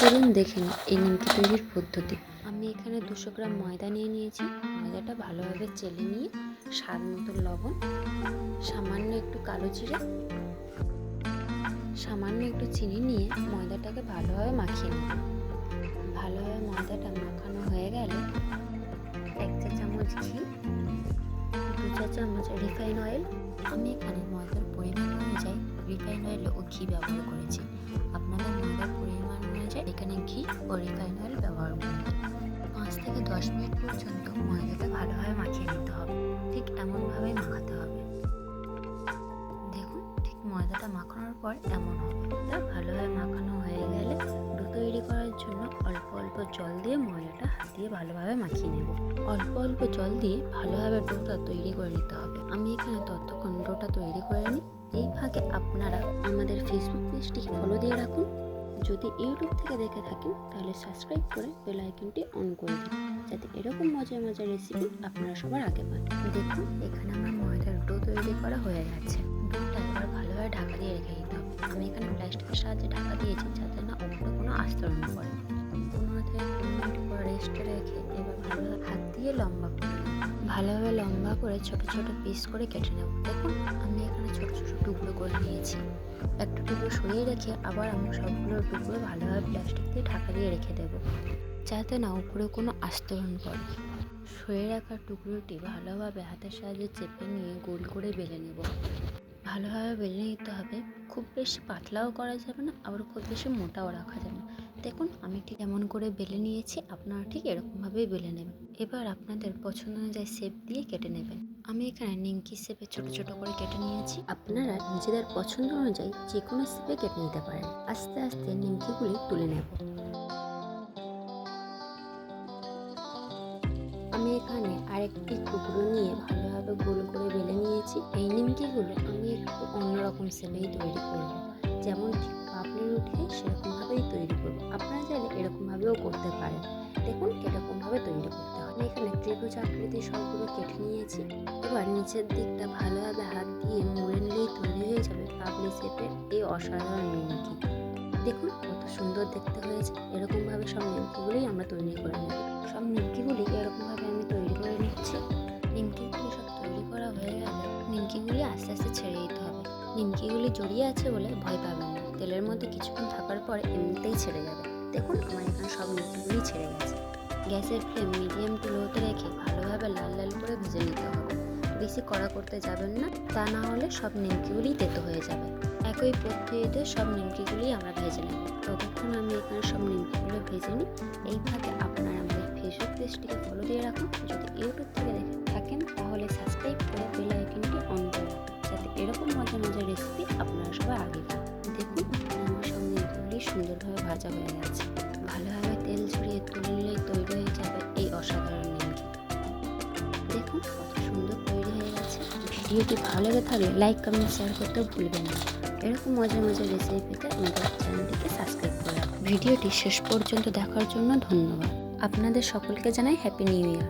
চলুন দেখে নিই এই নিমকি তৈরির পদ্ধতি। আমি এখানে 200 গ্রাম ময়দা নিয়ে নিয়েছি। ময়দাটা ভালোভাবে চেলে নিয়ে স্বাদ মতো লবণ, সামান্য একটু কালো জিরে, সামান্য একটু চিনি নিয়ে ময়দাটাকে ভালোভাবে মাখিয়ে নেব। ভালোভাবে ময়দাটা মাখানো হয়ে গেলে 1 চা চামচ ঘি, 2 চা চামচ রিফাইন অয়েল, আমি এখানে ময়দার পরিমাণ অনুযায়ী রিফাইন অয়েল ও ঘি ব্যবহার করেছি। আপনাদের ময়দার পরিমাণ অনুযায়ী এখানে ঘি ও রিফাইন অয়েল ব্যবহার করবেন। 5 থেকে 10 মিনিট পর্যন্ত ময়দাটা ভালোভাবে মাখিয়ে নিতে হবে। ঠিক এমনভাবেই মাখাতে হবে। দেখুন, ঠিক ময়দাটা মাখানোর পর এমন হবে। এটা ভালোভাবে মাখানো হয়ে গেলে ডো তৈরি করার জন্য অল্প অল্প জল দিয়ে ময়দাটা হাত দিয়ে ভালোভাবে মাখিয়ে নেব। অল্প অল্প জল দিয়ে ভালোভাবে ডোটা তৈরি করে নিতে হবে। আমি এখানে ততক্ষণ ডোটা তৈরি করে নিই। এই ফাঁকে আপনারা আমাদের ফেসবুক পেজটিকে ফলো দিয়ে রাখুন। যদি ইউটিউব থেকে দেখে থাকেন তাহলে সাবস্ক্রাইব করে বেল আইকনটি অন করে দিন, যাতে এরকম মজার মজার রেসিপি আপনারা সবার আগে পান। দেখুন, এখানে আমার ময়দার ডো তৈরি করা হয়ে গেছে। ডোটা এবার ভালোভাবে ঢাকা দিয়ে রেখে দিতে হবে। আমি এখানে প্লাস্টিকের সাহায্যে ঢাকা দিয়েছি, যাতে না উপরে কোনো আস্তরণ পড়ে। 15 থেকে 20 মিনিট পর রেস্টে রেখে এবার ভালোভাবে হাত দিয়ে ভালোভাবে লম্বা করে ছোট ছোট পিস করে কেটে নেব। দেখুন, আমি এখানে ছোট ছোট টুকরো করে নিয়েছি। একটা টুকরো সরিয়ে রেখে আবার আমি সবগুলো টুকরো ভালোভাবে প্লাস্টিক দিয়ে ঢাকা দিয়ে রেখে দেব, যাতে না উপরে কোনো আস্তরণ পড়ে। সরিয়ে রাখা টুকরোটি ভালোভাবে হাতের সাহায্যে চেপে নিয়ে গোল করে বেলে নেব। ভালোভাবে বেলে নিতে হবে। খুব বেশি পাতলাও করা যাবে না, আবার খুব বেশি মোটাও রাখা যাবে না। দেখুন, আমি ঠিক এমন করে বেলে নিয়েছি। আপনারা ঠিক এরকমভাবেই বেলে নেবেন। এবার আপনাদের পছন্দ অনুযায়ী শেপ দিয়ে কেটে নেবেন। আমি এখানে নিমকি শেপে ছোট ছোট করে কেটে নিয়েছি। আপনারা নিজেদের পছন্দ অনুযায়ী যে কোনো শেপে কেটে নিতে পারেন। আস্তে আস্তে নিমকিগুলি তুলে নেব। আমি এখানে আরেকটি টুকরো নিয়ে ভালোভাবে গোল করে বেলে নিয়েছি। এই নিমকিগুলো আমি একটু অন্যরকম শেপেই তৈরি করব, যেমন ঠিক পাপড়ি রুটি হয় সেরকমভাবেই তৈরি করব। আপনারা চাইলে এরকমভাবেও করতে পারেন। দেখুন, এরকমভাবে তৈরি করতে হবে। আমি এখানে ত্রিভুজ আকৃতির সবগুলো কেটে নিয়েছি। এবার নিচের দিকটা ভালোভাবে হাত দিয়ে মুড়ে নিলেই তৈরি হয়ে যাবে পাপড়ি শেপের এই অসাধারণ নিমকি। দেখুন, কত সুন্দর দেখতে হয়েছে। এরকমভাবে সব নিমকিগুলোই আমরা তৈরি করে নেব। সব নিমকিগুলি এরকমভাবে আমি তৈরি করে নিচ্ছি। নিমকিগুলি সব তৈরি করা হয়ে গেলে নিমকিগুলি আস্তে আস্তে ছেড়ে দিতে হবে। নিমকিগুলি জড়িয়ে আছে বলে ভয় পাবেন না। তেলের মধ্যে কিছুক্ষণ থাকার পরে এমনিতেই ছেড়ে যাবে। দেখুন, আমার এখানে সব নিমকিগুলি ছেড়ে গেছে। গ্যাসের ফ্লেম মিডিয়াম টু লোতে রেখে ভালোভাবে লাল লাল করে ভেজে নিতে হবে। বেশি কড়া করতে যাবেন না, তা না হলে সব নিমকিগুলি তেতো হয়ে যাবে। একই পদ্ধতিতে সব নিমকিগুলি আমরা ভেজে নেব। ততক্ষণ আমি এখানে সব নিমকিগুলো ভেজে নিই। এই ফাঁকে আপনারা আমাদের ফেসবুক পেজটিকে ফলো দিয়ে রাখুন। যদি ইউটিউব থেকে দেখে থাকেন তাহলে সাবস্ক্রাইব করে বেল আইকনটি অন করে রাখুন, যাতে এরকম মজার মজার রেসিপি আপনারা সবাই আগে পান। দেখুন, আমার সব নিমকিগুলি সুন্দরভাবে ভাজা হয়ে গেছে। ভালোভাবে তেল ছড়িয়ে তুলে নিলেই তৈরি হয়ে যাবে এই অসাধারণ নিমকি। দেখুন, কত সুন্দর তৈরি হয়ে গেছে। ভিডিওটি ভালো লেগে থাকলে লাইক, কমেন্ট, শেয়ার করতেও ভুলবেন না। এরকম মজার মজার রেসিপি পেতে আমাদের চ্যানেলটিকে সাবস্ক্রাইব করে রাখুন। ভিডিওটি শেষ পর্যন্ত দেখার জন্য ধন্যবাদ। আপনাদের সকলকে জানাই হ্যাপি নিউ ইয়ার।